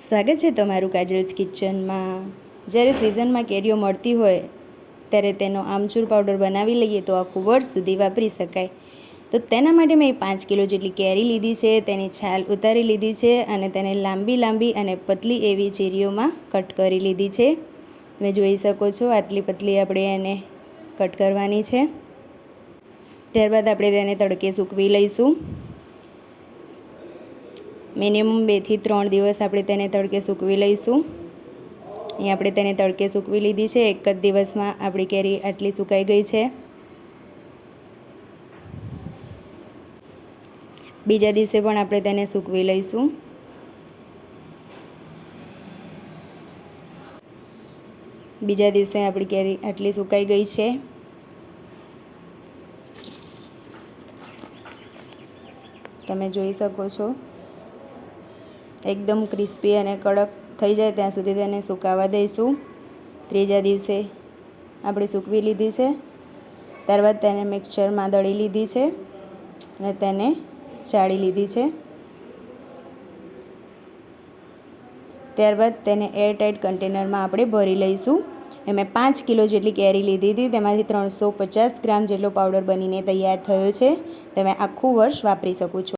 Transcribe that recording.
સ્વાગત છે તમારું કાજલ્સ કિચનમાં। જ્યારે સિઝનમાં કેરીઓ મળતી હોય ત્યારે તેનો આમચૂર પાવડર બનાવી લઈએ તો આખું વર્ષ સુધી વાપરી શકાય। તો તેના માટે મેં 5 કિલો જેટલી કેરી લીધી છે, તેની છાલ ઉતારી લીધી છે અને તેને લાંબી લાંબી અને પતલી એવી ચીરીઓમાં કટ કરી લીધી છે। તમે જોઈ શકો છો આટલી પતલી આપણે એને કટ કરવાની છે। ત્યારબાદ આપણે તેને તડકે સૂકવી લઈશું। મિનિમમ 2 થી 3 દિવસ આપણે તેને તડકે સૂકવી લઈશું। અહીં આપણે તેને તડકે સૂકવી લીધી છે। એક જ દિવસમાં આપણી કેરી આટલી સુકાઈ ગઈ છે। બીજા દિવસે પણ આપણે તેને સૂકવી લઈશું। બીજા દિવસે આપણી કેરી આટલી સુકાઈ ગઈ છે। તમે જોઈ શકો છો એકદમ ક્રિસ્પી અને કડક થઈ જાય ત્યાં સુધી તેને સુકાવા દઈશું। ત્રીજા દિવસે આપણે સૂકવી લીધી છે। ત્યારબાદ તેને મિક્સરમાં દળી લીધી છે અને તેને ચાળી લીધી છે। ત્યારબાદ તેને એરટાઇટ કન્ટેનરમાં આપણે ભરી લઈશું। મેં 5 કિલો જેટલી કેરી લીધી હતી, તેમાંથી 350 ગ્રામ જેટલો પાવડર બનીને તૈયાર થયો છે। તમે આખું વર્ષ વાપરી શકો છો।